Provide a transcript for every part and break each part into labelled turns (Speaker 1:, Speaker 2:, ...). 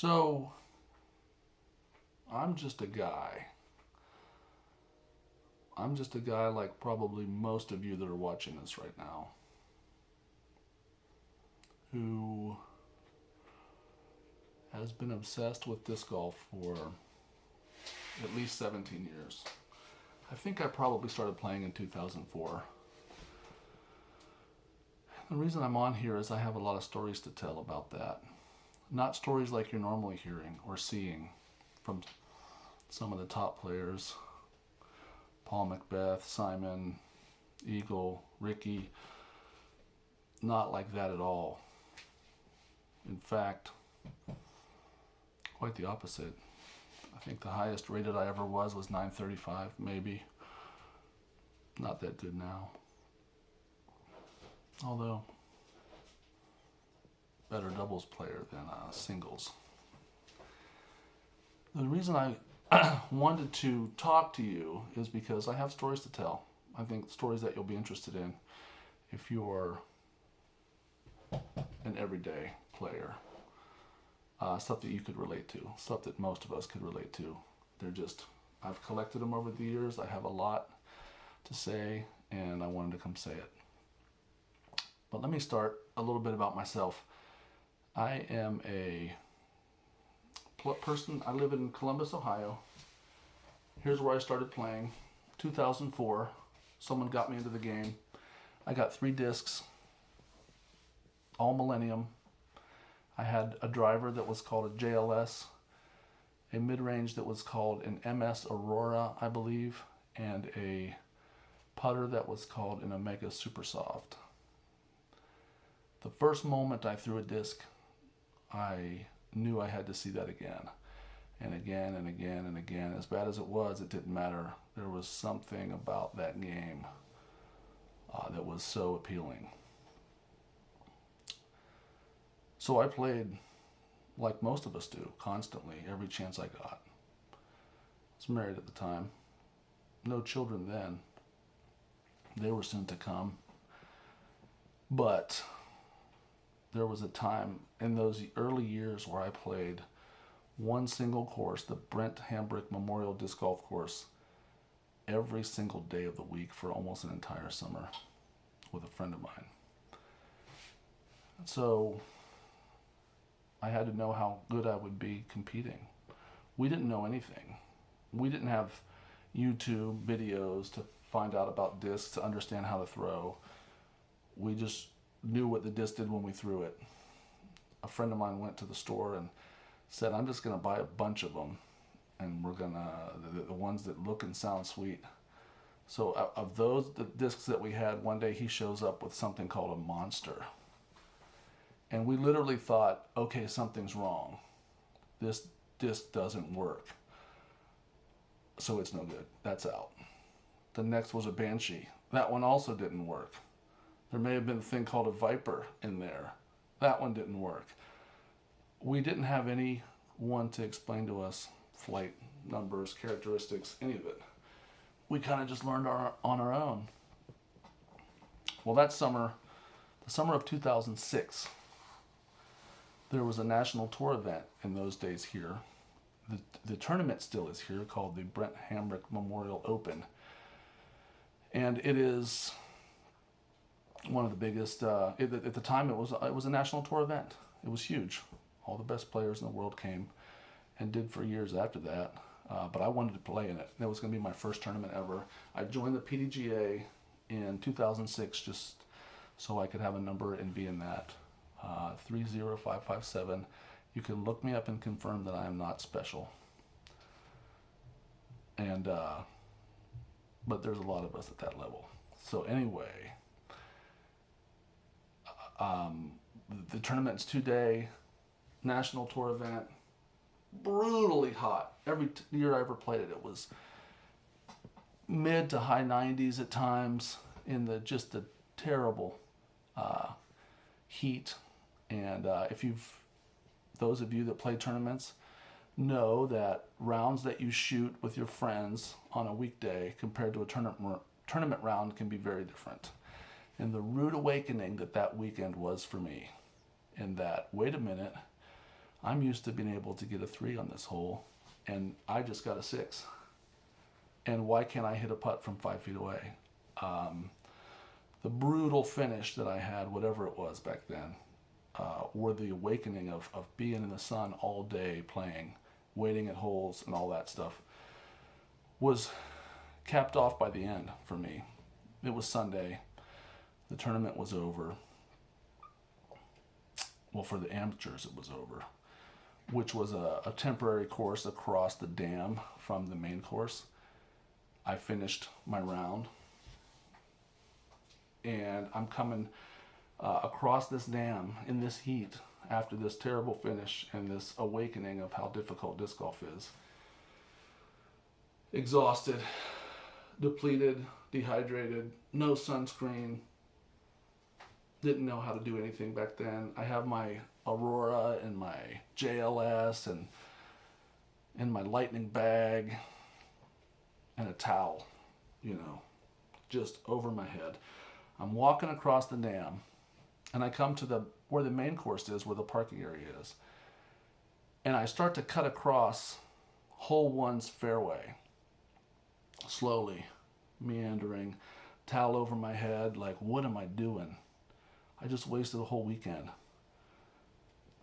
Speaker 1: So, I'm just a guy. I'm just a guy like probably most of you that are watching this right now who has been obsessed with disc golf for at least 17 years. I think I probably started playing in 2004. The reason I'm on here is I have a lot of stories to tell about that. Not stories like you're normally hearing or seeing from some of the top players: Paul Macbeth, Simon, Eagle, Ricky. Not like that at all. In fact, quite the opposite. I think the highest rated I ever was 935, maybe. Not that good now. Although, better doubles player than singles. The reason I wanted to talk to you is because I have stories to tell. I think stories that you'll be interested in if you're an everyday player. Stuff that you could relate to, stuff that most of us could relate to. I've collected them over the years. I have a lot to say, and I wanted to come say it. But let me start a little bit about myself. I am a person. I live in Columbus, Ohio. Here's where I started playing. 2004. Someone got me into the game. I got 3 discs, all Millennium. I had a driver that was called a JLS, a mid-range that was called an MS Aurora, I believe, and a putter that was called an Omega Super Soft. The first moment I threw a disc, I knew I had to see that again. And again and again and again. As bad as it was, it didn't matter. There was something about that game that was so appealing. So I played like most of us do, constantly, every chance I got. I was married at the time. No children then. They were soon to come. But there was a time in those early years where I played one single course, the Brent Hambrick Memorial Disc Golf Course, every single day of the week for almost an entire summer with a friend of mine. So I had to know how good I would be competing. We didn't know anything. We didn't have YouTube videos to find out about discs, to understand how to throw. We just knew what the disc did when we threw it. A friend of mine went to the store and said, I'm just going to buy a bunch of them, and we're going to, the ones that look and sound sweet. So of those, the discs that we had, one day he shows up with something called a Monster. And we literally thought, okay, something's wrong. This disc doesn't work. So it's no good. That's out. The next was a Banshee. That one also didn't work. There may have been a thing called a Viper in there. That one didn't work. We didn't have anyone to explain to us flight numbers, characteristics, any of it. We kind of just learned on our own. Well, that summer, the summer of 2006, there was a national tour event in those days here. The tournament still is here, called the Brent Hambrick Memorial Open. And it is one of the biggest, at the time it was a national tour event. It was huge. All the best players in the world came and did for years after that. But I wanted to play in it. That was going to be my first tournament ever. I joined the PDGA in 2006 just so I could have a number and be in that. 30557. You can look me up and confirm that I am not special. And but there's a lot of us at that level. So anyway, the tournament's 2-day national tour event. Brutally hot. Every year I ever played it, it was mid to high 90s at times in the terrible heat. And those of you that play tournaments know that rounds that you shoot with your friends on a weekday compared to a tournament round can be very different. And the rude awakening that weekend was for me, in that, wait a minute, I'm used to being able to get a 3 on this hole, and I just got a 6. And why can't I hit a putt from 5 feet away? The brutal finish that I had, whatever it was back then, or the awakening of being in the sun all day playing, waiting at holes and all that stuff, was capped off by the end for me. It was Sunday. The tournament was over. Well, for the amateurs, it was over, which was a temporary course across the dam from the main course. I finished my round, and I'm coming across this dam in this heat after this terrible finish and this awakening of how difficult disc golf is. Exhausted, depleted, dehydrated, no sunscreen, didn't know how to do anything back then. I have my Aurora and my JLS and my Lightning bag and a towel, just over my head. I'm walking across the dam, and I come to where the main course is, where the parking area is. And I start to cut across hole 1's fairway, slowly, meandering, towel over my head, like, what am I doing? I just wasted a whole weekend.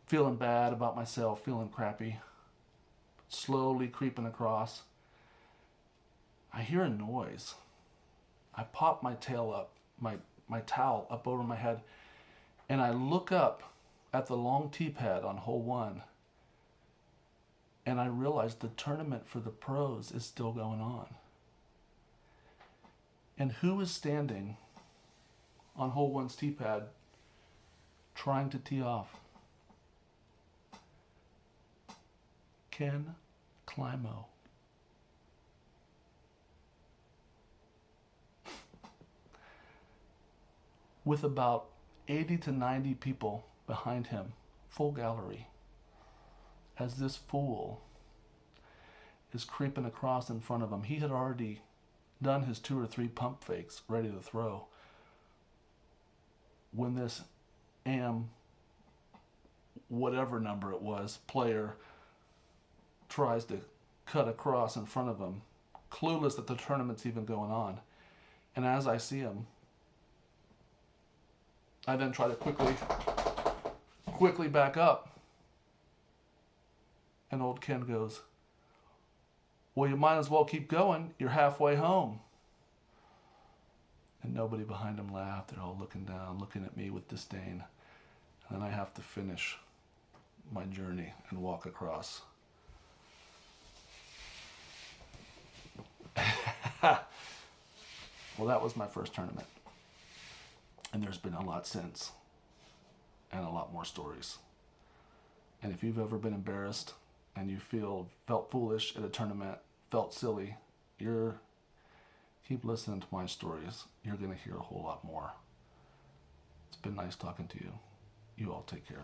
Speaker 1: Feeling bad about myself, feeling crappy, slowly creeping across. I hear a noise. I pop my tail up, my towel up over my head, and I look up at the long tee pad on hole 1, and I realize the tournament for the pros is still going on. And who is standing on hole 1's tee pad trying to tee off? Ken Climo. With about 80 to 90 people behind him, full gallery, as this fool is creeping across in front of him. He had already done his 2 or 3 pump fakes ready to throw when this whatever number it was, player tries to cut across in front of him, clueless that the tournament's even going on. And as I see him, I then try to quickly back up. And old Ken goes, well, you might as well keep going. You're halfway home. And nobody behind him laughed. They're all looking down, looking at me with disdain. And then I have to finish my journey and walk across. Well, that was my first tournament. And there's been a lot since. And a lot more stories. And if you've ever been embarrassed and you felt foolish at a tournament, felt silly, keep listening to my stories. You're going to hear a whole lot more. It's been nice talking to you. You all take care.